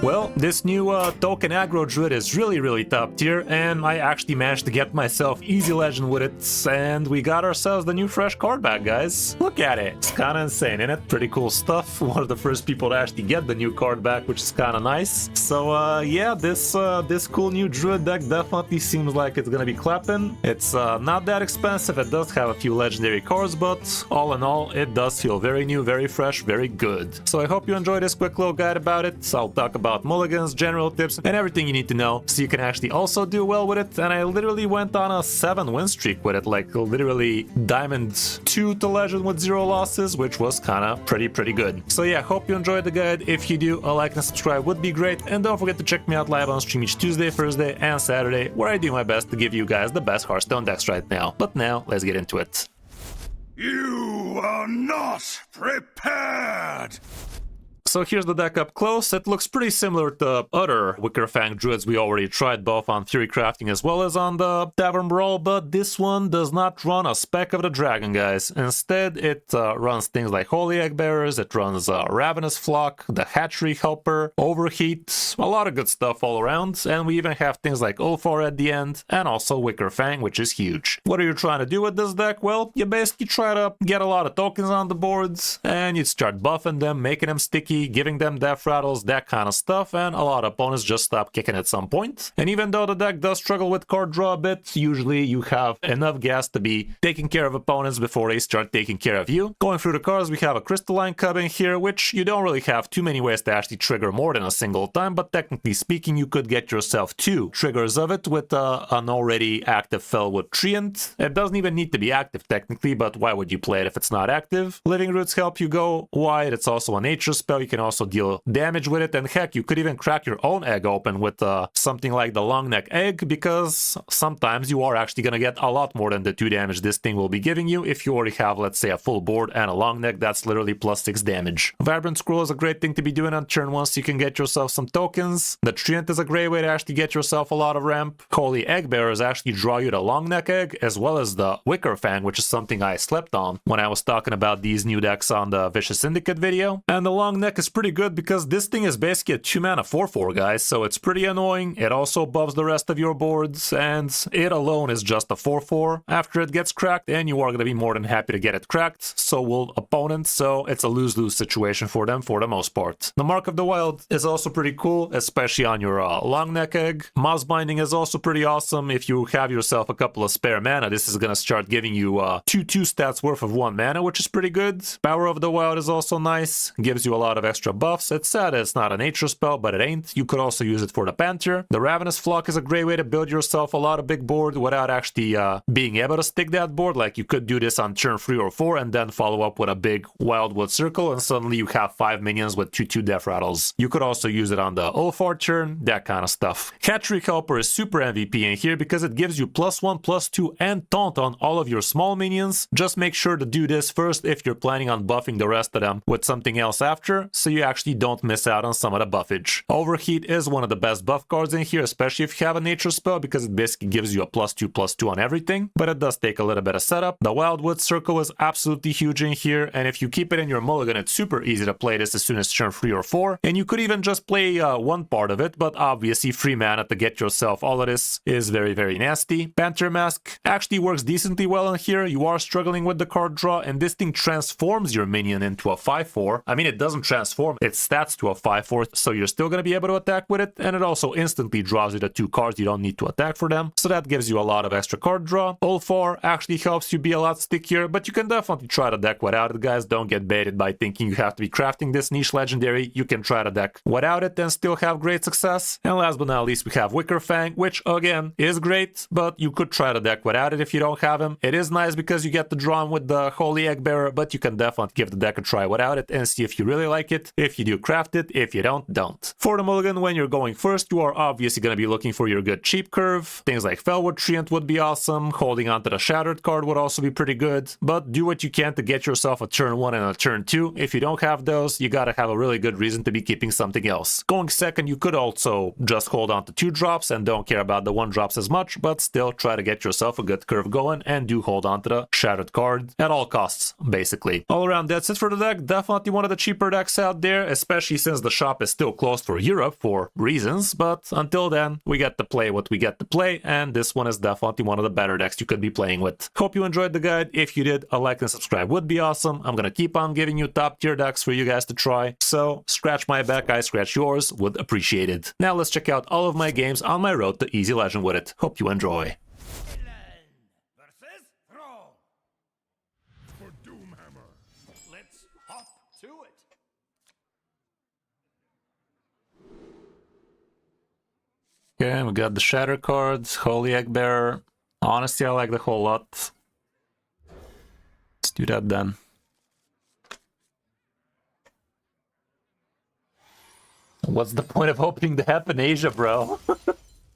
Well, this new Token Druid is really top tier, and I actually managed to get myself easy legend with it, and we got ourselves the new fresh card back, guys. Look at it. It's kind of insane, isn't it? Pretty cool stuff. One of the first people to actually get the new card back, which is kind of nice. So yeah, this cool new Druid deck definitely seems like it's gonna be clapping. It's not that expensive. It does have a few legendary cards, but all in all, it does feel very new, very fresh, very good. So I hope you enjoyed this quick little guide about it. I'll talk about mulligans, general tips, and everything you need to know so you can actually also do well with it. And I literally went on a 7-win streak with it, like literally Diamond 2 to Legend with 0 losses, which was kind of pretty good. So yeah, hope you enjoyed the guide. If you do, a like and subscribe would be great. And don't forget to check me out live on stream each Tuesday, Thursday, and Saturday, where I do my best to give you guys the best Hearthstone decks right now. But now, let's get into it. You are not prepared! So here's the deck up close. It looks pretty similar to other Wickerfang Druids we already tried, both on Theory Crafting as well as on the Tavern Brawl, but this one does not run a Speck of the Dragon, guys. Instead, it runs things like Holy Egg Bearers, it runs Ravenous Flock, the Hatchery Helper, Overheat, a lot of good stuff all around, and we even have things like Ulfar at the end, and also Wickerfang, which is huge. What are you trying to do with this deck? Well, you basically try to get a lot of tokens on the boards, and you start buffing them, making them sticky, giving them death rattles, that kind of stuff, and a lot of opponents just stop kicking at some point. And even though the deck does struggle with card draw a bit, usually you have enough gas to be taking care of opponents before they start taking care of you. Going through the cards, we have a Crystalline Cub in here, which you don't really have too many ways to actually trigger more than a single time, but technically speaking, you could get yourself 2 triggers of it with an already active Fellwood Treant. It doesn't even need to be active technically, but why would you play it if it's not active? Living Roots help you go wide. It's also a nature spell. You can also deal damage with it, and heck, you could even crack your own egg open with something like the long neck egg, because sometimes you are actually gonna get a lot more than the 2 damage this thing will be giving you. If you already have, let's say, a full board and a long neck, that's literally plus 6 damage. Vibrant Scroll is a great thing to be doing on turn 1 so you can get yourself some tokens. The Treant is a great way to actually get yourself a lot of ramp. Holy Egg Bearers actually draw you the long neck egg, as well as the Wickerfang, which is something I slept on when I was talking about these new decks on the Vicious Syndicate video. And the long neck is pretty good because this thing is basically a 2-mana 4/4, guys, so it's pretty annoying. It also buffs the rest of your boards, and it alone is just a 4/4 after it gets cracked, and you are going to be more than happy to get it cracked, so will opponents, so it's a lose-lose situation for them for the most part. The Mark of the Wild is also pretty cool, especially on your long neck egg. Moss Binding is also pretty awesome. If you have yourself a couple of spare mana, this is going to start giving you 2 stats worth of 1 mana, which is pretty good. Power of the Wild is also nice, gives you a lot of extra buffs. It's sad it's not a nature spell, but it ain't. You could also use it for the Panther. The Ravenous Flock is a great way to build yourself a lot of big board without actually being able to stick that board. Like, you could do this on turn 3 or 4 and then follow up with a big Wildwood Circle, and suddenly you have 5 minions with 2/2 death rattles. You could also use it on the Ulfar turn, that kind of stuff. Hatchery Helper is super MVP in here because it gives you +1, +2, and taunt on all of your small minions. Just make sure to do this first if you're planning on buffing the rest of them with something else after, so you actually don't miss out on some of the buffage. Overheat is one of the best buff cards in here, especially if you have a nature spell, because it basically gives you a +2/+2 on everything, but it does take a little bit of setup. The Wildwood Circle is absolutely huge in here, and if you keep it in your mulligan, it's super easy to play this as soon as turn 3 or 4, and you could even just play one part of it, but obviously 3 mana to get yourself all of this is very nasty. Panther Mask actually works decently well in here. You are struggling with the card draw, and this thing transforms your minion into a 5/4. I mean, it doesn't transform its stats to a 5/4, so you're still going to be able to attack with it, and it also instantly draws you the 2 cards you don't need to attack for them, so that gives you a lot of extra card draw. Ulfar actually helps you be a lot stickier, but you can definitely try the deck without it, guys. Don't get baited by thinking you have to be crafting this niche legendary. You can try the deck without it and still have great success. And last but not least, we have Wickerfang, which again is great, but you could try the deck without it if you don't have him. It is nice because you get to draw him with the Holy Egg Bearer, but you can definitely give the deck a try without it and see if you really like it. If you do, craft it. If you don't, don't. For the mulligan, when you're going first, you are obviously going to be looking for your good cheap curve. Things like Fellwood Treant would be awesome. Holding onto the Shattered card would also be pretty good, but do what you can to get yourself a turn 1 and a turn 2. If you don't have those, you gotta have a really good reason to be keeping something else. Going second, you could also just hold on to 2 drops and don't care about the 1 drops as much, but still try to get yourself a good curve going and do hold on to the Shattered card at all costs, basically. All around, that's it for the deck. Definitely one of the cheaper decks out there, especially since the shop is still closed for Europe for reasons, but until then, we get to play what we get to play, and this one is definitely one of the better decks you could be playing with. Hope you enjoyed the guide. If you did, a like and subscribe would be awesome. I'm gonna keep on giving you top tier decks for you guys to try, so scratch my back, I scratch yours, would appreciate it. Now let's check out all of my games on my road to Easy Legend with it. Hope you enjoy. Versus Throw. For Doomhammer. Let's hop to it. Okay, we got the Shatter cards, Holy Egg Bearer. Honestly, I like the whole lot. Let's do that then. What's the point of opening the app in Asia, bro?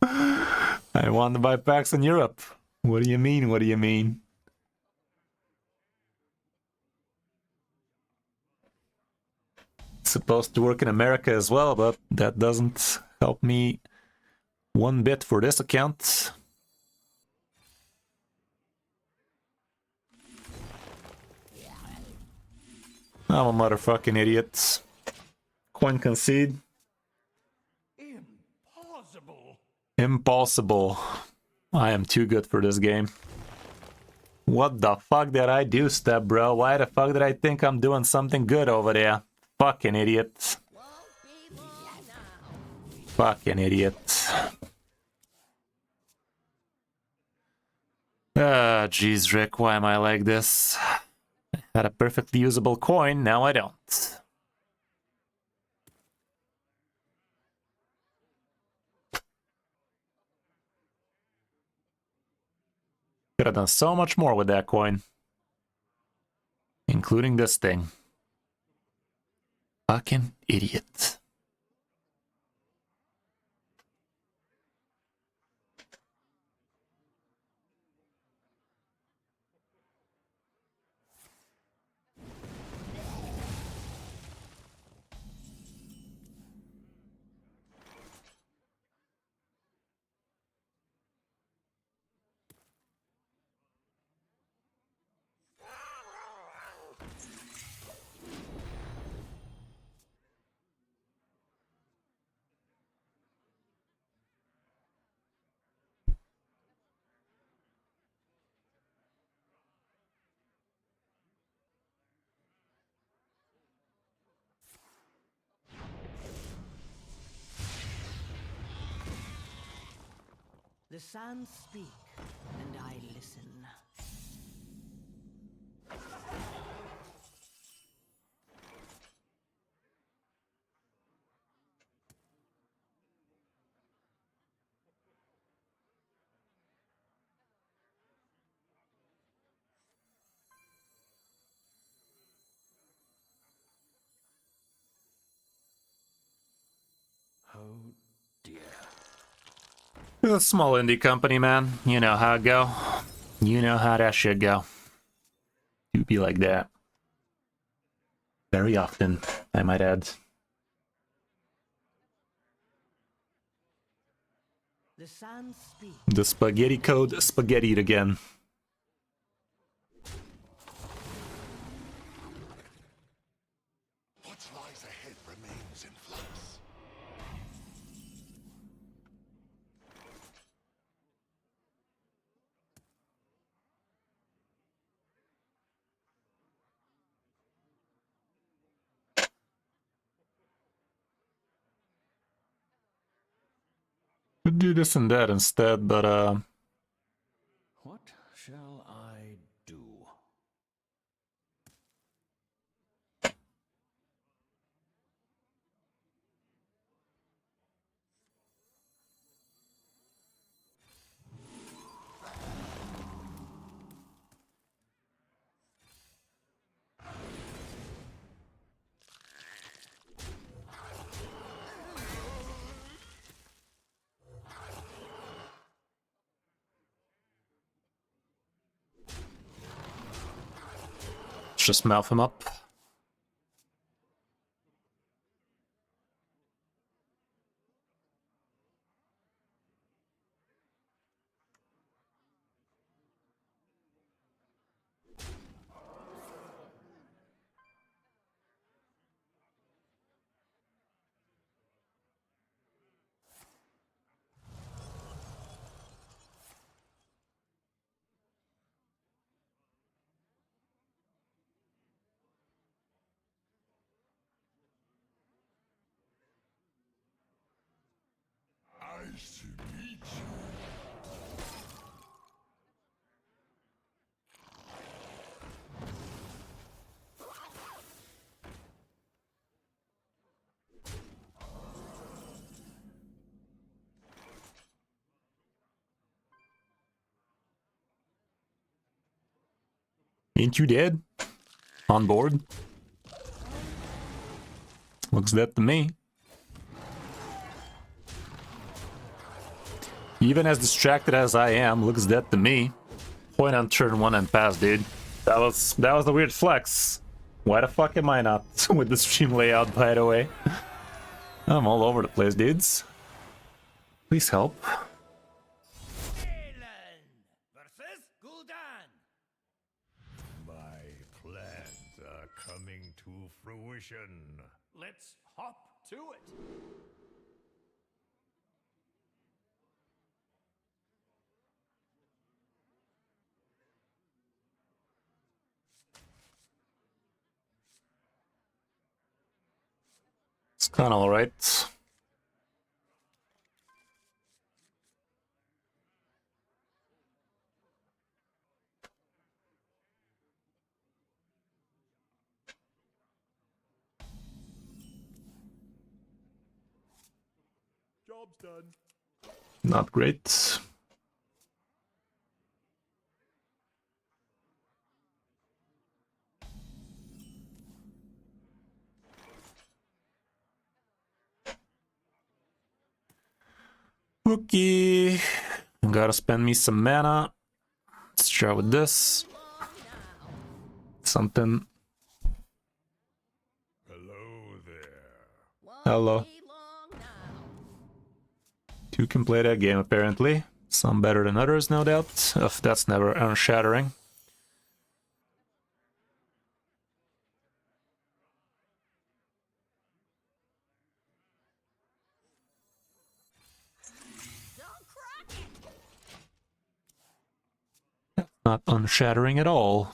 I want to buy packs in Europe. What do you mean? What do you mean? It's supposed to work in America as well, but that doesn't help me one bit for this account. I'm a motherfucking idiot. Coin concede. Impossible. Impossible. I am too good for this game. What the fuck did I do, Step Bro? Why the fuck did I think I'm doing something good over there? Fucking idiot. Fucking idiot. Ah, jeez, Rick, why am I like this? I had a perfectly usable coin, now I don't. Could have done so much more with that coin. Including this thing. Fucking idiot. The sands speak, and I listen. Oh dear. It's a small indie company, man. You know how it go. You know how that shit go. Do be like that. Very often, I might add. The sands speak. The spaghetti code spaghettied again. What lies ahead remains in flux. Could do this and that instead, but What shall I do? let's just mouth him up. Ain't you dead? On board? Looks dead to me. Even as distracted as I am, looks dead to me. Point on turn 1 and pass, dude. That was a weird flex. Why the fuck am I not with the stream layout, by the way? I'm all over the place, dudes. Please help. Versus Gul'dan. My plans are coming to fruition. Let's hop to it. It's kind of alright. Job's done. Not great. Okay. Gotta spend me some mana. Let's try with this. Something. Hello there. Hello. Two can play that game, apparently. Some better than others, no doubt. That's never unshattering. Not unshattering at all.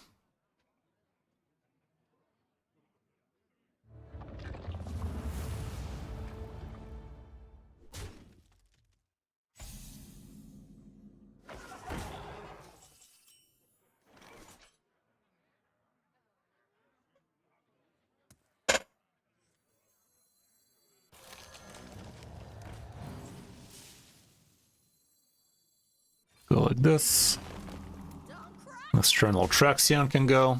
Go like this. External Traxion can go.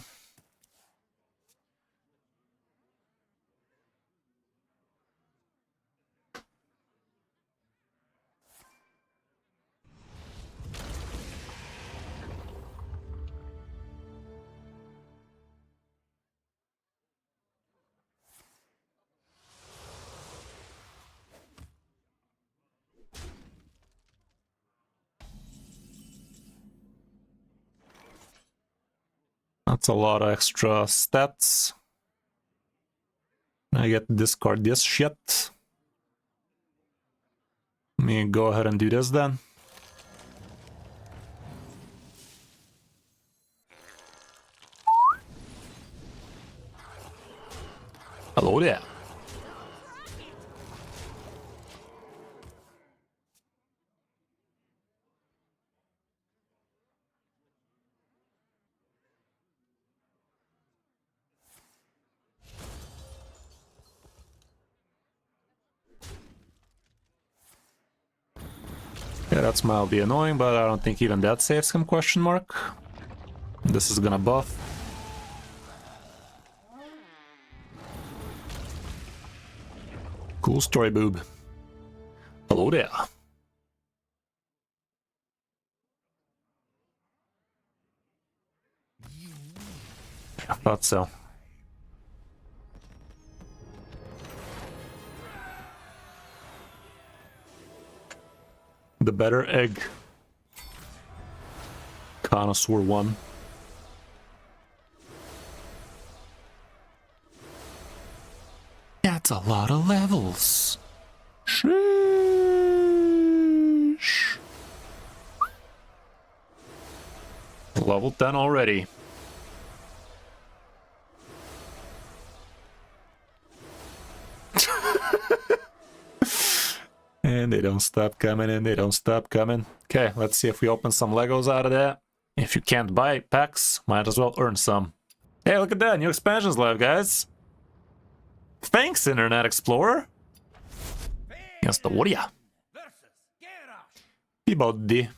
That's a lot of extra stats. I get to discard this shit. Let me go ahead and do this then. Hello there. Yeah, that's mildly annoying, but I don't think even that saves him, question mark. This is gonna buff. Cool story, boob. Hello there. I thought so. The better egg. Connoisseur 1. That's a lot of levels. Sheesh. Level 10 already. And they don't stop coming, and they don't stop coming. Okay, let's see if we open some Legos out of that. If you can't buy packs, might as well earn some. Hey, look at that, new expansions live, guys. Thanks, Internet Explorer. Against the warrior. Peabody.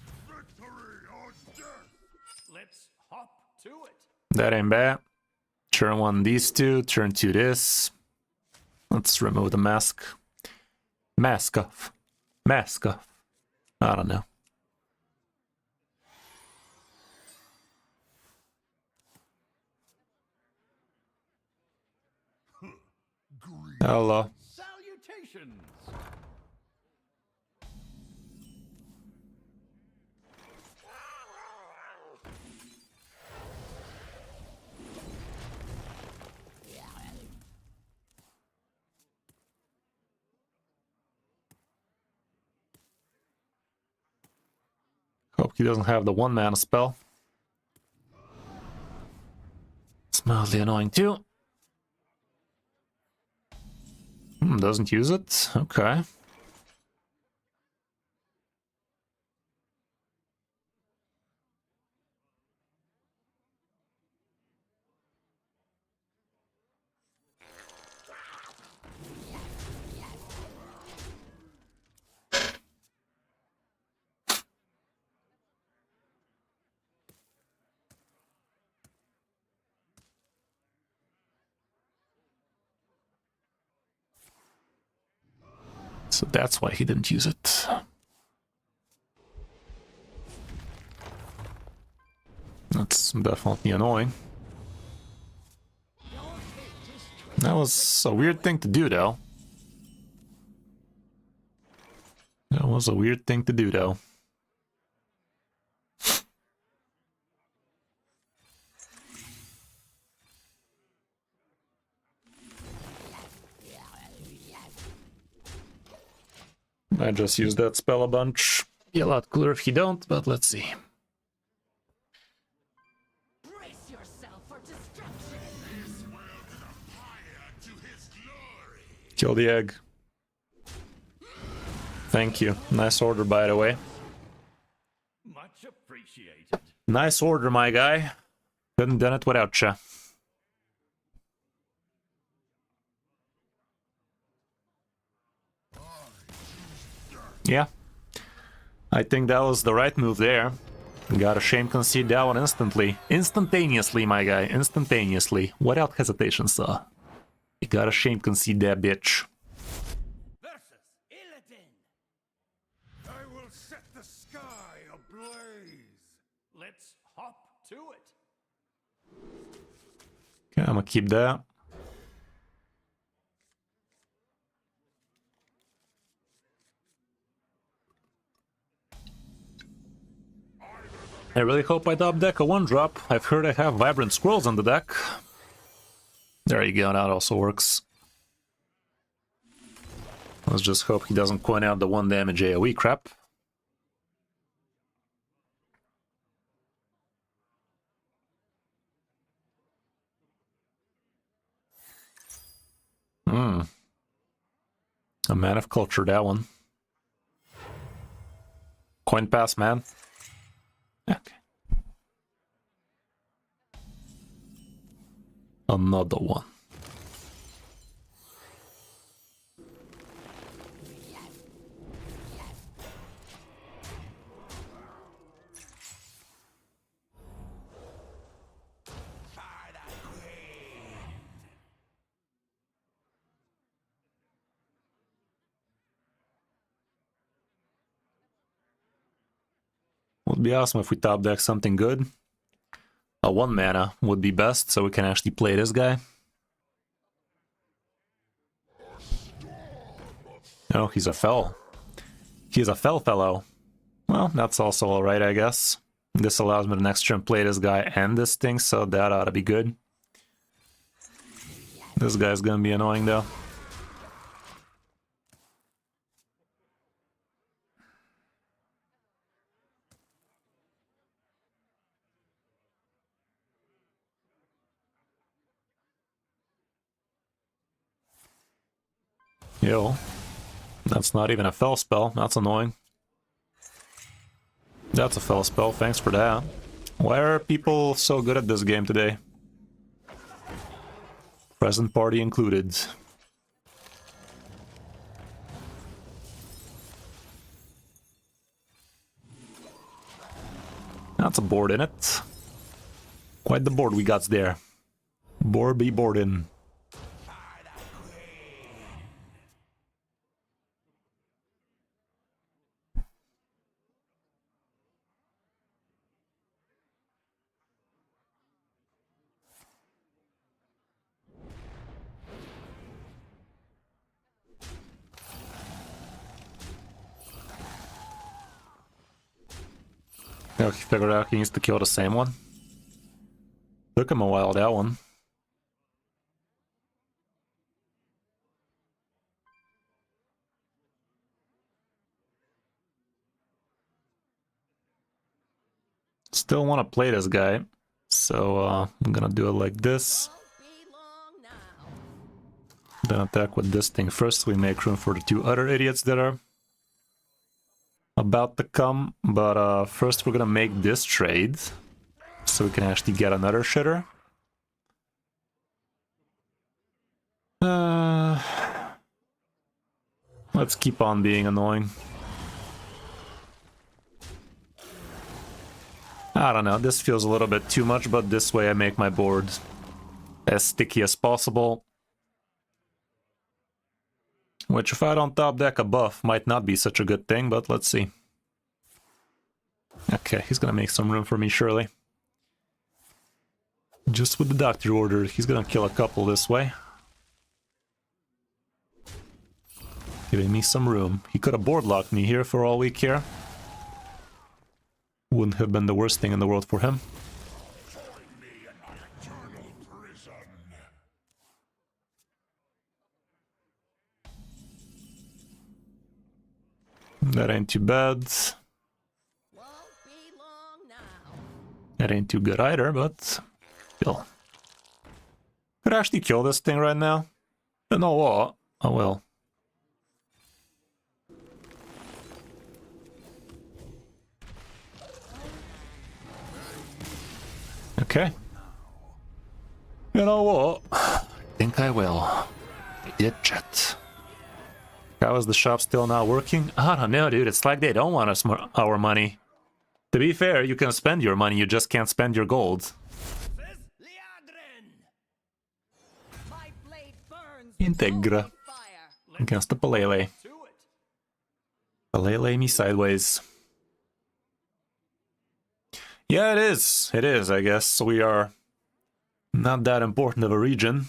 Let's hop to it. That ain't bad. Turn 1 these two, turn 2 this. Let's remove the mask. Mask off. Mask off. I don't know. Hello. Salutations. Hope he doesn't have the 1-mana spell. It's mildly annoying too. Doesn't use it? Okay. So that's why he didn't use it. That's definitely annoying. That was a weird thing to do, though. That was a weird thing to do, though. I just used that spell a bunch. Be a lot cooler if you don't, but let's see. Brace yourself for destruction. Kill the egg. Thank you. Nice order, by the way. Much appreciated. Nice order, my guy. Couldn't done it without ya. Yeah. I think that was the right move there. Gotta shame concede that one instantly. Instantaneously, my guy. Instantaneously. Without hesitation, sir. You gotta shame concede that bitch. Versus Illidan. I will set the sky ablaze. Let's hop to it. Okay, I'm gonna keep that. I really hope I top deck a 1-drop. I've heard I have Vibrant Scrolls on the deck. There you go, that also works. Let's just hope he doesn't coin out the 1 damage AoE crap. A Man of Culture, that one. Coin pass, man. Okay. Another one. Would be awesome if we top deck something good. A 1 mana would be best, so we can actually play this guy. Oh, he's a fell. He's a fell fellow. Well, that's also alright, I guess. This allows me to next turn play this guy and this thing, so that ought to be good. This guy's gonna be annoying, though. Yo. That's not even a fell spell. That's annoying. That's a fell spell. Thanks for that. Why are people so good at this game today? Present party included. That's a board in it. Quite the board we got there. Board be boardin'. Oh, he figured out he needs to kill the same one. Took him a while, that one. Still want to play this guy, so I'm gonna do it like this. Then attack with this thing first. We make room for the two other idiots that are about to come. But first we're gonna make this trade, so we can actually get another shitter. Let's keep on being annoying. I don't know, this feels a little bit too much, but this way I make my board as sticky as possible. Which, if I don't top deck a buff, might not be such a good thing, but let's see. Okay, he's gonna make some room for me, surely. Just with the doctor order, he's gonna kill a couple this way. Giving me some room. He could have board locked me here for all we care. Wouldn't have been the worst thing in the world for him. Join me in my eternal prison. That ain't too bad. Won't be long now. That ain't too good either, but still. Could I actually kill this thing right now? You know what? I will. Okay. You know what? I think I will. Idiot chat. How is the shop still not working? I don't know, dude. It's like they don't want us our money. To be fair, you can spend your money, you just can't spend your gold. My blade burns Integra. with fire. Against the Palele. Palele me sideways. Yeah, it is. It is, I guess. We are not that important of a region.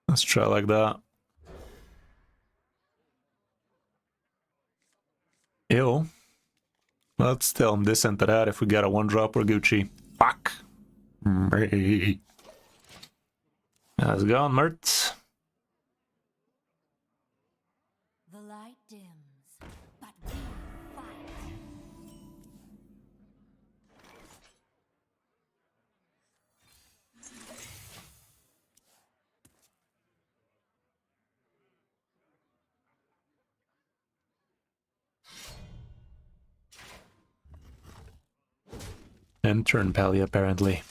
Let's try like that. Ew. But still, this into that. If we get a one drop, we're Gucci. Fuck. How's it going, Mert? The light dims, but we fight. And turn Pally, apparently.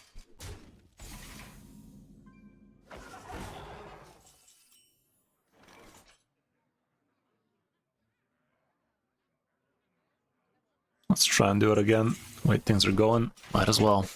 Let's try and do it again. Wait, things are going. Might as well.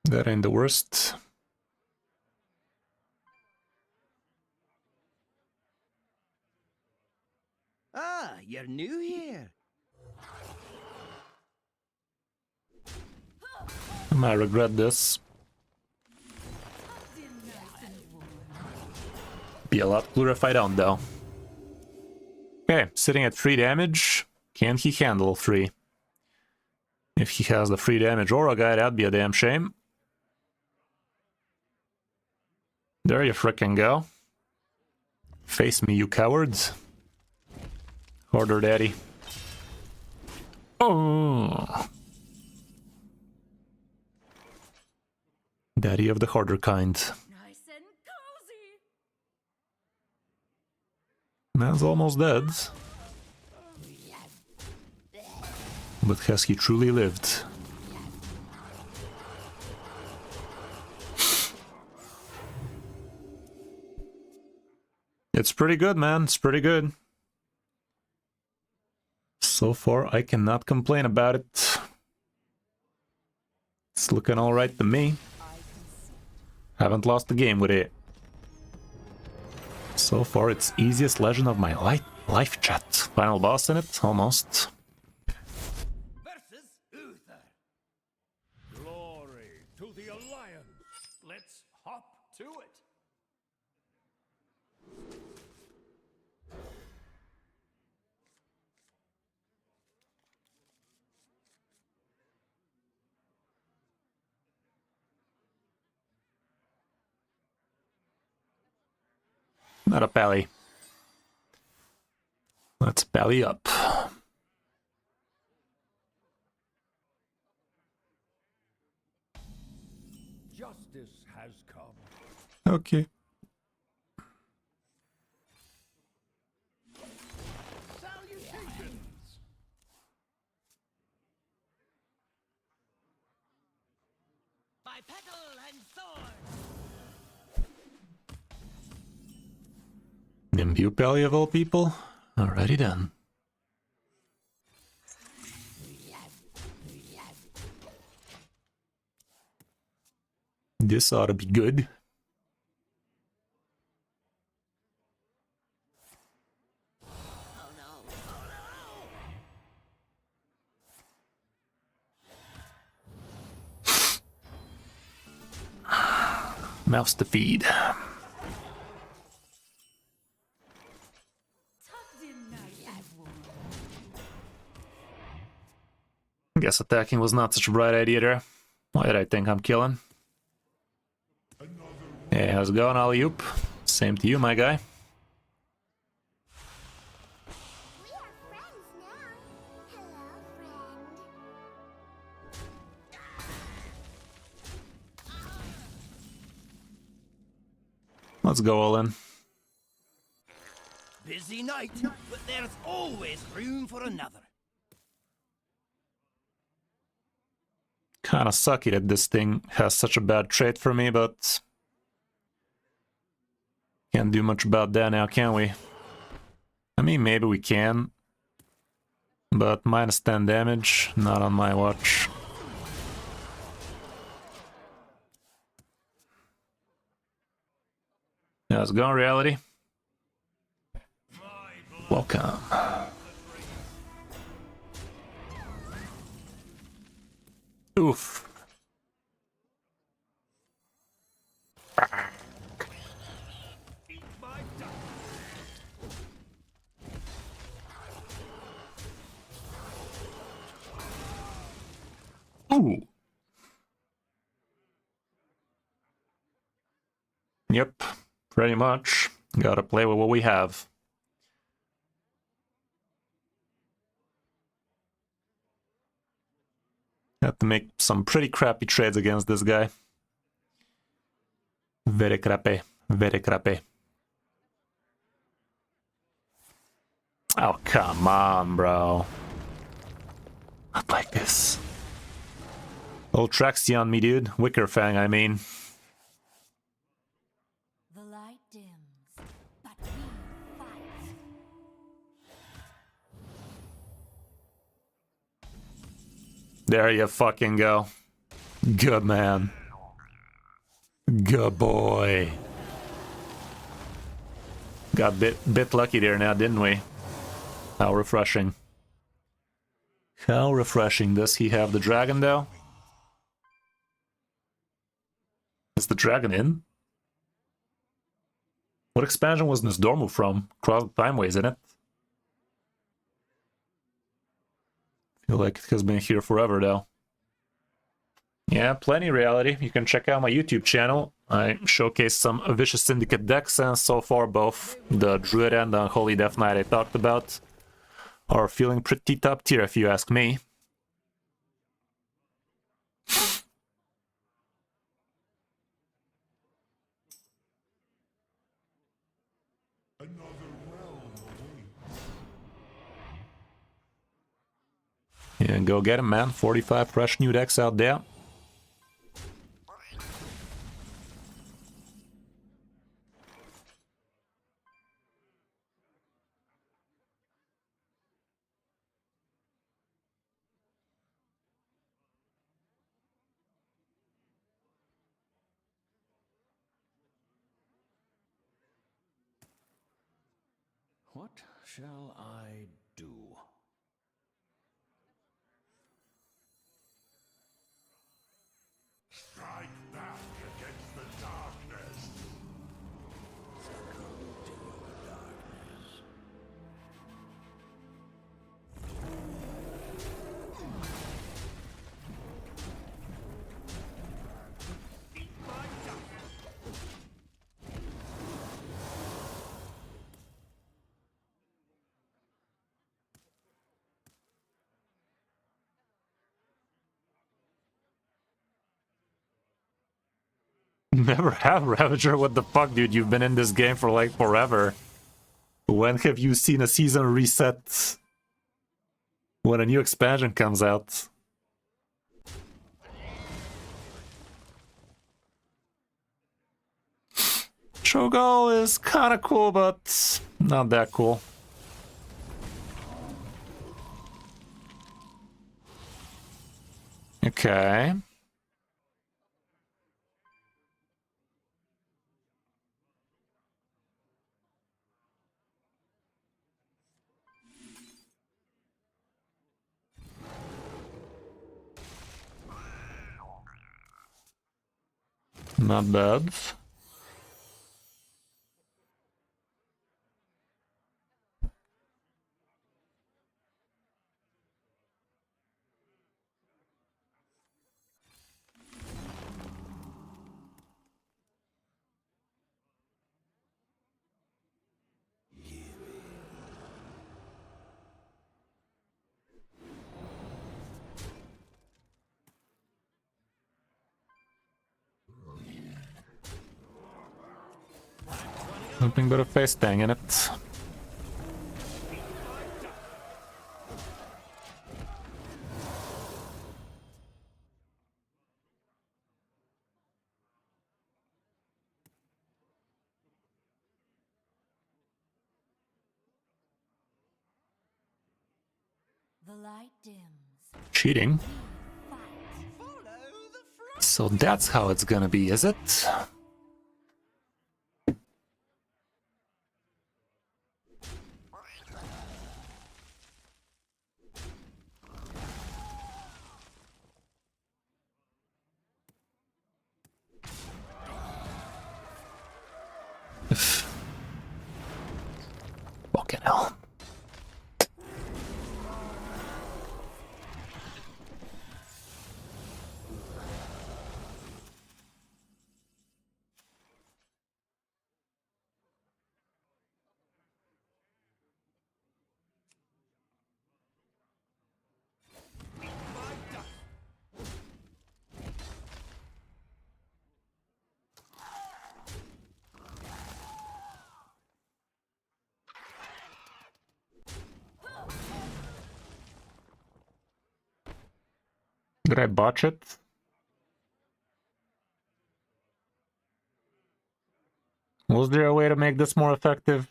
That ain't the worst. Ah, you're new here. I might regret this. Be a lot cooler if I don't, though. Okay, sitting at 3 damage. Can he handle 3? If he has the 3 damage aura guy, that'd be a damn shame. There you frickin' go. Face me, you cowards. Order, daddy. Oh. Daddy of the harder kind. Nice and cozy. Man's almost dead. But has he truly lived? It's pretty good, man. It's pretty good. So far, I cannot complain about it. It's looking alright to me. Haven't lost the game with it. So far, it's easiest legend of my life, chat. Final boss in it? Almost. Versus Uther. Glory to the Alliance. Let's hop to it. Not a pally. Let's pally up. Justice has come. Okay. Salutations. By petal and sword. Imbue pally of all people? Alrighty then. This ought to be good. Oh no. Mouse to feed. Tucked in nice and warm. Guess attacking was not such a bright idea there. Why did I think I'm killing? Hey, how's it going, alley-oop? Same to you, my guy. We are friends now. Hello, friend. Let's go all in. Busy night, but there's always room for another. Kinda sucky that this thing has such a bad trait for me, but... Can't do much about that now, can we? I mean, maybe we can. But minus 10 damage, not on my watch. How's it going, reality? Welcome. Oof. Ooh. Yep, pretty much. Gotta play with what we have. Have to make some pretty crappy trades against this guy. Very crappy. Very crappy. Oh, come on, bro. Not like this. Old Traxy on me, dude. Wickerfang, I mean. The light dims, but we fight. There you fucking go. Good man. Good boy. Got bit lucky there now, didn't we? How refreshing. How refreshing. Does he have the dragon, though? Is the dragon in? What expansion was Nisdormu from? Cross Timeways, isn't it? Feel like it has been here forever, though. Yeah, plenty reality. You can check out my YouTube channel. I showcased some Vicious Syndicate decks, and so far both the Druid and the Holy Death Knight I talked about are feeling pretty top tier, if you ask me. Yeah, go get him, man. 45 fresh new decks out there. What shall I do? Strike back against the darkness. Succumb to your darkness. Never have Ravager. What the fuck, dude? You've been in this game for like forever. When have you seen a season reset when a new expansion comes out? Cho'Gall is kind of cool, but not that cool. Okay. Not bad. Nothing but a face tang in it. The light dims. Cheating. Fight. So that's how it's gonna be, is it? Fucking hell. Did I botch it? Was there a way to make this more effective?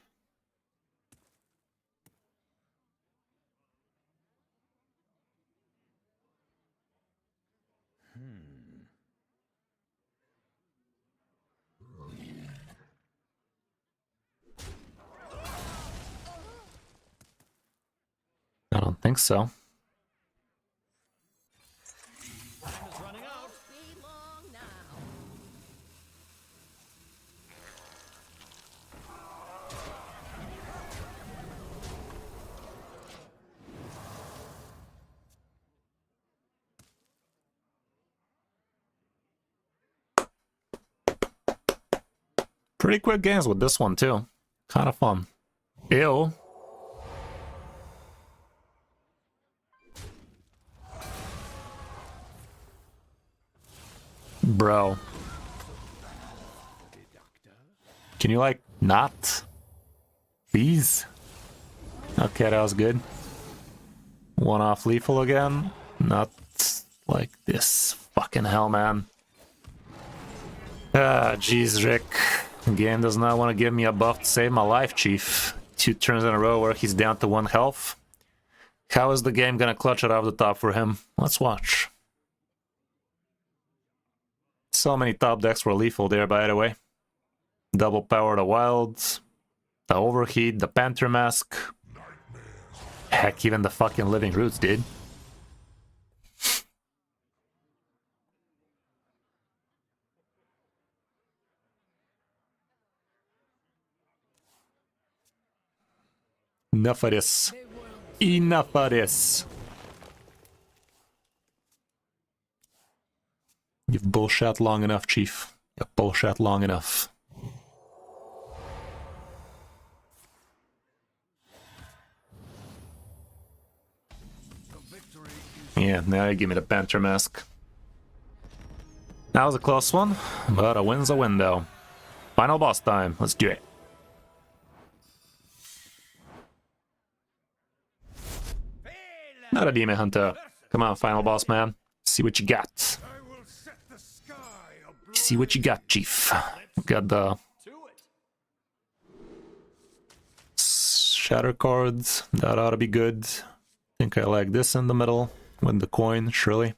I don't think so. Time is running out. Be long now. Pretty quick games with this one too. Kind of fun. Ew. Bro. Can you like not? Please? Okay, that was good. One off lethal again. Not like this. Fucking hell, man. Ah, jeez, Rick. The game does not want to give me a buff to save my life, Chief. 2 turns in a row where he's down to 1 health. How is the game gonna clutch it off the top for him? Let's watch. So many top decks were lethal there, by the way. Double power the wilds, the overheat, the panther mask. Heck, even the fucking living roots, dude. Enough of this. Enough of this. You've bullshit long enough, Chief. You've bullshit long enough. Yeah, now you give me the Panther Mask. That was a close one, but a win's a win though. Final boss time, let's do it. Not a Demon Hunter. Come on, final boss man. See what you got. See what you got, Chief. Got the shatter cards. That ought to be good. I think I like this in the middle with the coin, surely.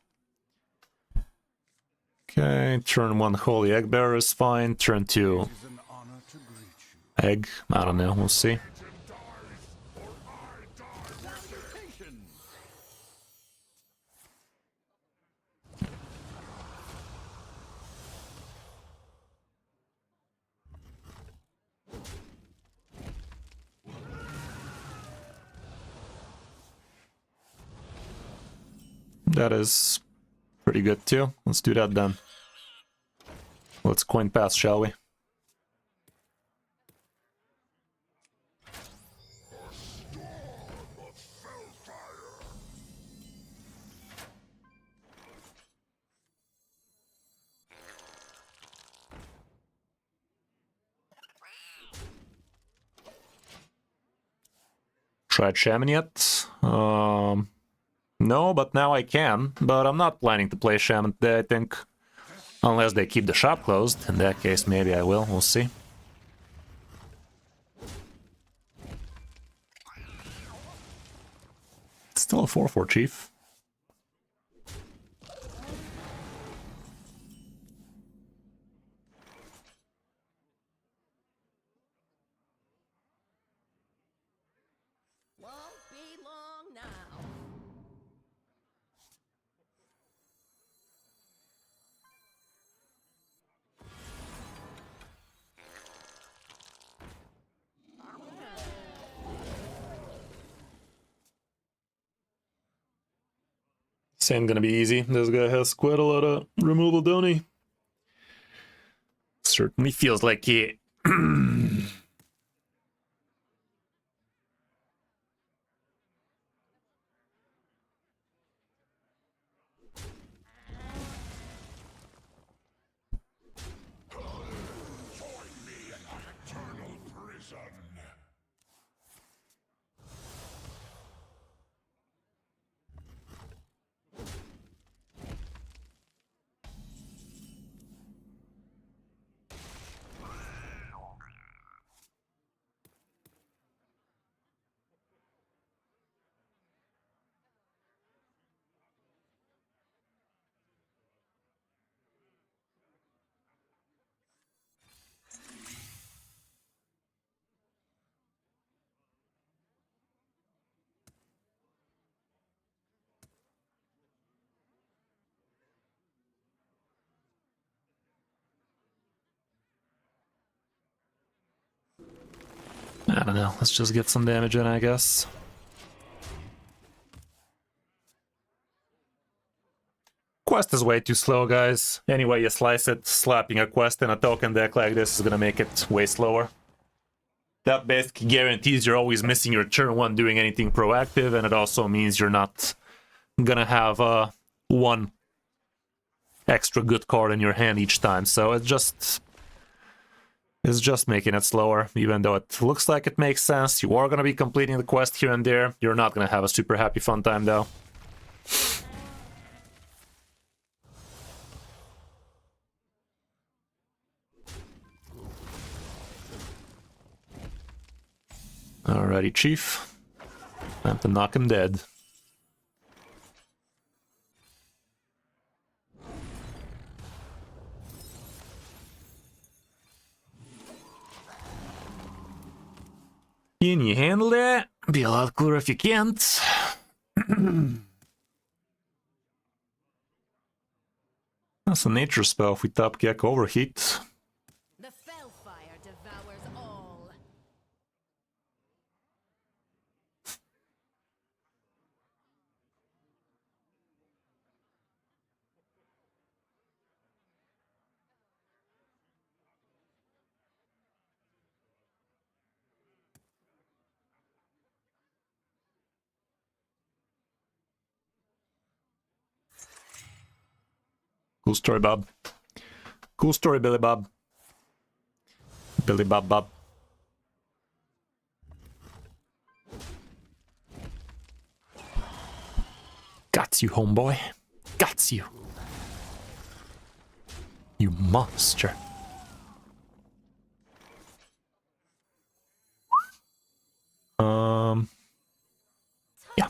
Okay, turn 1 Holy Egg Bearer is fine. Turn 2 Egg. I don't know, we'll see. That is pretty good too. Let's do that then. Let's coin pass, shall we? Tried Shaman yet? No, but now I can. But I'm not planning to play Shaman today, I think. Unless they keep the shop closed. In that case, maybe I will. We'll see. It's still a 4-4, Chief. Won't be long now. This ain't gonna be easy. This guy has quite a lot of removal, don't he? Certainly feels like it. I don't know, let's just get some damage in, I guess. Quest is way too slow, guys. Any way you slice it, slapping a quest in a token deck like this is gonna make it way slower. That basically guarantees you're always missing your turn 1 doing anything proactive, and it also means you're not gonna have one extra good card in your hand each time, so it's just is just making it slower, even though it looks like it makes sense. You are going to be completing the quest here and there. You're not going to have a super happy fun time, though. Alrighty, Chief. Time to knock him dead. Can you handle that? Be a lot cooler if you can't. That's a nature spell if we top Gek overheat. The Fellfire devours all. Cool story, Bob. Cool story, Billy Bob. Billy Bob Bob. Got you, homeboy. Got you. You monster. Yeah.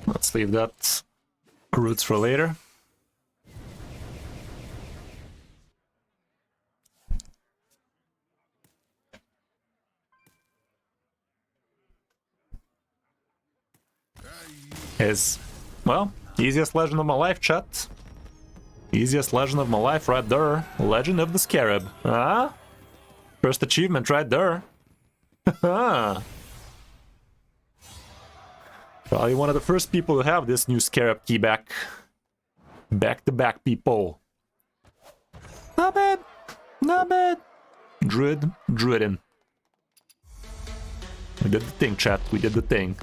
Let's leave that roots for later. Is, well, easiest legend of my life, chat. Easiest legend of my life right there. Legend of the Scarab. Ah? First achievement right there. Haha. Probably one of the first people to have this new Scarab key back. Back to back, people. Not bad. Not bad. Druidin. We did the thing, chat. We did the thing.